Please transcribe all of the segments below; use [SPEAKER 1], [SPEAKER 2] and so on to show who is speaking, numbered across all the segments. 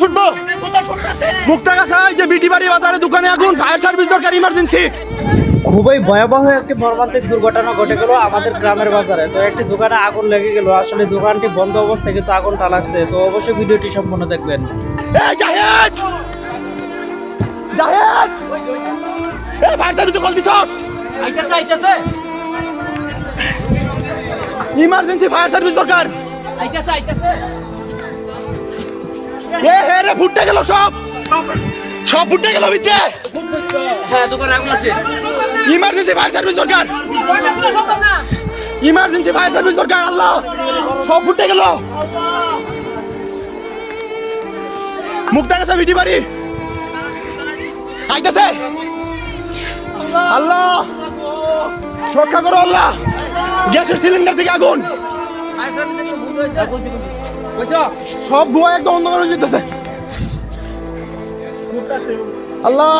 [SPEAKER 1] শুনবো মুক্তাগাছায় যে বিটি বাড়ি বাজারে দোকানে আগুন, ফায়ার সার্ভিস দরকার, ইমার্জেন্সি।
[SPEAKER 2] খুবই ভয়াবহ একটি মর্মান্তিক দুর্ঘটনা ঘটে গেল আমাদের গ্রামের বাজারে। তো একটি দোকানে আগুন লেগে গেল, আসলে দোকানটি বন্ধ অবস্থায় কিন্তু আগুনটা লাগছে। তো অবশ্যই ভিডিওটি সম্পূর্ণ দেখবেন।
[SPEAKER 1] Zahed Zahed fire service call দিছস?
[SPEAKER 3] আইতাছে
[SPEAKER 1] ইমার্জেন্সি ফায়ার সার্ভিস দরকার।
[SPEAKER 3] আইতাছে
[SPEAKER 1] হে রে ফুটে গেল, সব ফুটে গেল ভিতরে।
[SPEAKER 3] হ্যাঁ, দোকানে আগুন আছে।
[SPEAKER 1] ইমার্জেন্সি ফায়ার সার্ভিস দরকার, ইমার্জেন্সি ফায়ার সার্ভিস দরকার। আল্লাহ, সব ফুটে গেল। মুক্তাগাছা বিটি বাড়ি আইতাছে। আল্লাহ রক্ষা করো আল্লাহ, গ্যাসের সিলিন্ডার থেকে আগুন, সব ধোঁয়া একদম অন্ধকার হয়ে যেতেছে। আল্লাহ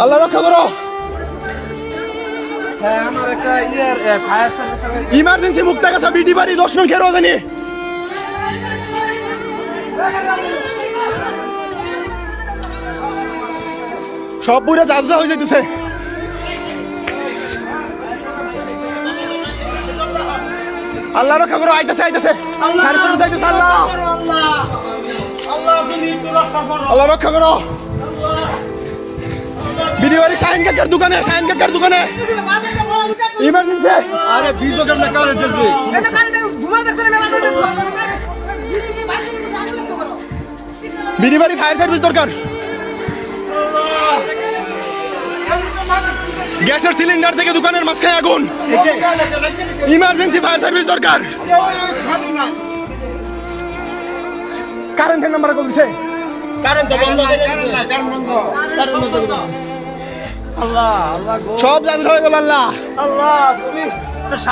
[SPEAKER 1] আল্লাহ রক্ষা করো। ইমার্জেন্সি মুক্তাগাছা বিটি বাড়ি 10 নং খেরো জানি। সব পুরো জাজরা হয়ে যেতেছে। আল্লাহ রক্ষা করো, আইতাছে আইতাছে আল্লাহ আল্লাহ রক্ষা করো। বিটি বাড়ি শাহিন কাকার দোকানে, শাহিন কাকার দোকানে ইমার্জেন্সি। আরে ভিডিও ক্যামেরা কার চলবে? বিটি বাড়ি ফায়ার সার্ভিস দরকার, গ্যাসের সিলিন্ডার থেকে দোকানের মাঝখানে আগুন, ইমার্জেন্সি ফায়ার সার্ভিস দরকার। কারেন্টের নাম্বার কল দিছে, সব জানতে হয়ে গেল। আল্লাহ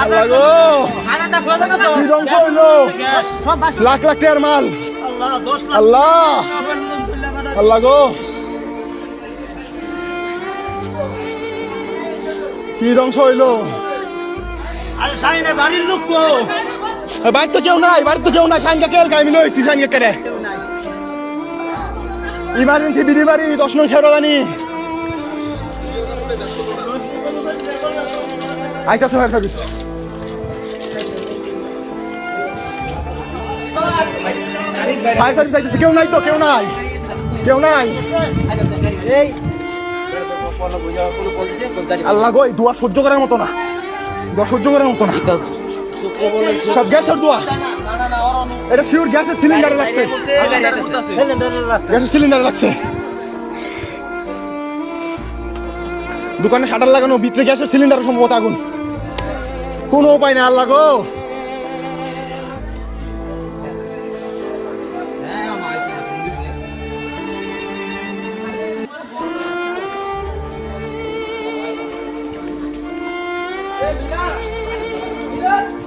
[SPEAKER 1] আল্লাহ গো, কি ধ্বংস হইলো, লাখ লাখ টাকার মাল। আল্লাহ আল্লাহ গো, কি ধ্বংস হইলো।
[SPEAKER 3] বাড়ির লোক তো
[SPEAKER 1] বাড়ির তো কেউ নাই, বাড়ির তো কেউ নাই। শাহিন কাকের গায়ে মিলে হয়েছি, শাহিন কাকের ইমার্জেন্সি বিটি বাড়ি 10 নং খেরো জানি। আইতাছে ফায়ার সার্ভিস। ফায়ার সার্ভিস আইতাছে, কেউ নাই তো, কেউ নাই, কেউ নাই। আল্লাহ গো, দোয়া সহ্য করার মতো না, দোয়া সহ্য করার মতো না। সব গ্যাসের দোয়া, এটা শিওর গ্যাসের সিলিন্ডারে লাগছে, গ্যাসের সিলিন্ডারে লাগছে। দোকানে শাটার লাগানো, ভিতরে গ্যাসের সিলিন্ডারে সম্ভবত আগুন, কোনো উপায় না। আল্লাহ গো,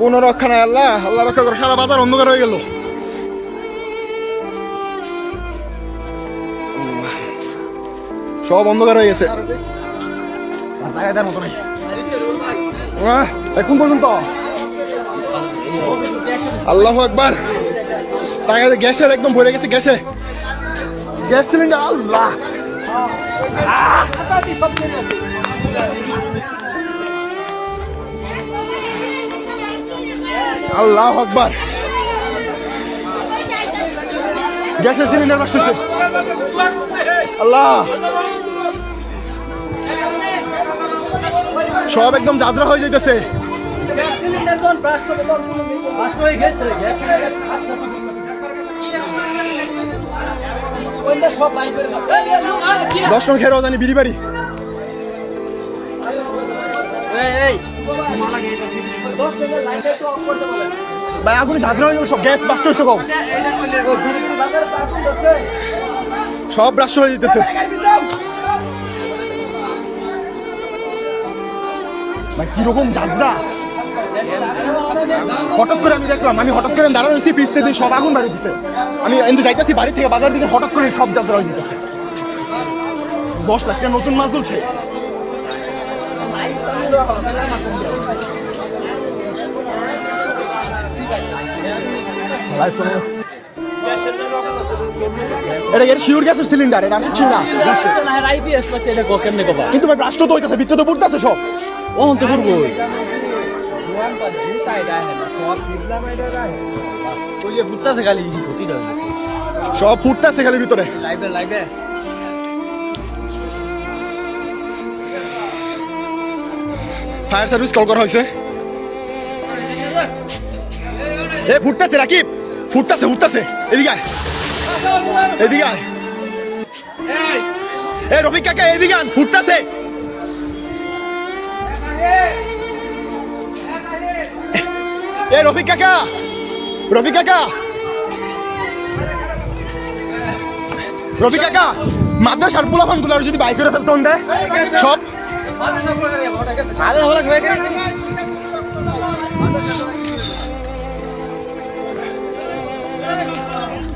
[SPEAKER 1] কোন রক্ষা নাই। আল্লাহ আল্লাহ রক্ষা করো, সারা বাজার অন্ধকার হয়ে গেল। সব অন্ধকার হয়ে গেছে, এখন পর্যন্ত। আল্লাহ আকবার, গ্যাসের একদম ভরে গেছে, গ্যাসে গ্যাস সিলিন্ডার। আল্লাহ আল্লাহ আকবার, গ্যাসের সিলিন্ডার আসতেছে। আল্লাহ, সব একদম জাজরা হয়ে যাইতেছে। দশ নং খেরো জানি বিড়ি বাড়ি। ভাই আগুনে ঝাঁঝরা হয়ে গেল, সব গ্যাস বাস্ট হয়েছে, সব ব্রাশ হয়ে যেতেছে। ভাই কিরকম ঝাঁঝরা, হঠাৎ করে আমি দেখলাম, আমি হঠাৎ করে দাঁড়ানো হয়েছি, পিছতে দিয়ে সব আগুন বাড়ি দিচ্ছে। আমি এমনি যাইতেছি বাড়ি থেকে বাজার দিকে, হঠাৎ করে সব ঝাঁঝরা হয়ে যেতেছে। 10 লাখ টাকা নতুন মাল তুলছে। এটা এর শিওর গ্যাসের সিলিন্ডার, এটা কিছু না।
[SPEAKER 3] আইপিএস লাগছে এটা কেমনে কবা
[SPEAKER 1] কিন্তু ভাই রাষ্ট্র তো হইতেছে, বিচ্ছেদ পড়তেছে সব।
[SPEAKER 3] ওহন তো করবো ফুটতেছে খালি
[SPEAKER 1] সব ফুটতেছে খালি ভিতরে।
[SPEAKER 3] লাইভে
[SPEAKER 1] ফায়ার সার্ভিস কল করা হয়েছে। এ ফুটতেছে রাকিব, ফুটতেছে ফুটতেছে, এদিকে আয়, এদিকে আয়। এ রফিক কাকা এদিকে আন, ফুটতেছে। এ রফিক কাকা, রফিক কাকা, রফিক কাকা, মাদ্রাসার পোলাপান গুলো যদি বাইক করে ফেলতে দেয় সব।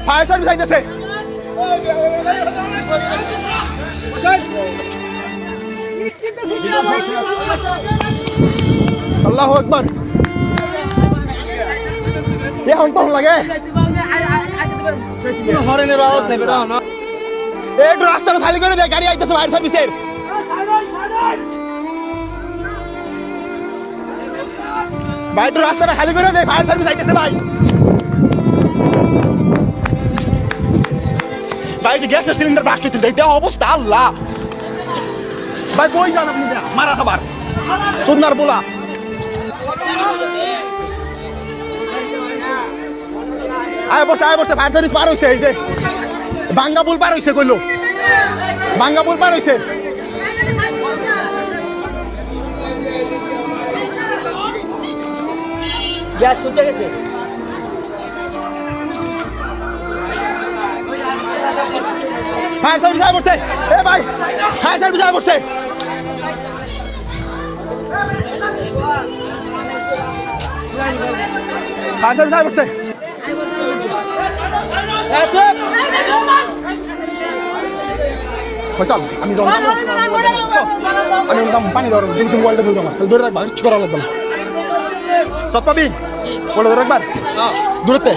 [SPEAKER 1] ফায়ার সার্ভিস আইতেছে। আল্লাহু আকবার। এখন তো লাগে
[SPEAKER 3] হরেনের আওয়াজ নেই বেটা না
[SPEAKER 1] একটু রাস্তাটা খালি করে দে, গাড়ি আইতেছে ফায়ার সার্ভিসের। ভাই একটু রাস্তাটা খালি করে দে, ফায়ার সার্ভিস আইতেছে ভাই। ভাই যে গ্যাসের সিলিন্ডার বাস্ট হইতে দেখতে অবস্থা আল্লাহ। ভাই কই যান আপনি, মারা খাবার সুন্দর বলা। আয় বসে ফায়ার সার্ভিস পার হইছে। এই যে বাঙ্গাপুল পার হইছে, কইলো বাঙ্গাপুল পার হইছে।
[SPEAKER 3] গ্যাস ছুটে গেছে
[SPEAKER 1] ফায়ার সার্ভিস আয় বসছে। এ ভাই ফায়ার সার্ভিস আয় বসছে। ফায়ার সার্ভিস আয় বসছে। ফয়সাল আমি পানি ধরো, কিন্তু মোবাইলটা ধরে আমার ধরে রাখবা, কিছু করা লাগবে না। সব পাবি বলে ধরে রাখবার দূরতে।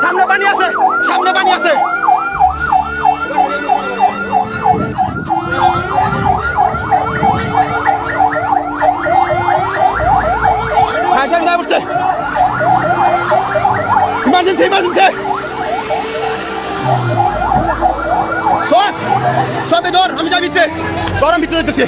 [SPEAKER 1] সামনে পানি আছে, সামনে পানি আছে। ইমার্জেন্সি ইমার্জেন্সি সব সব ধর, আমি যাই ভিতরে, ধর আমি ভিতরে যেতেছি।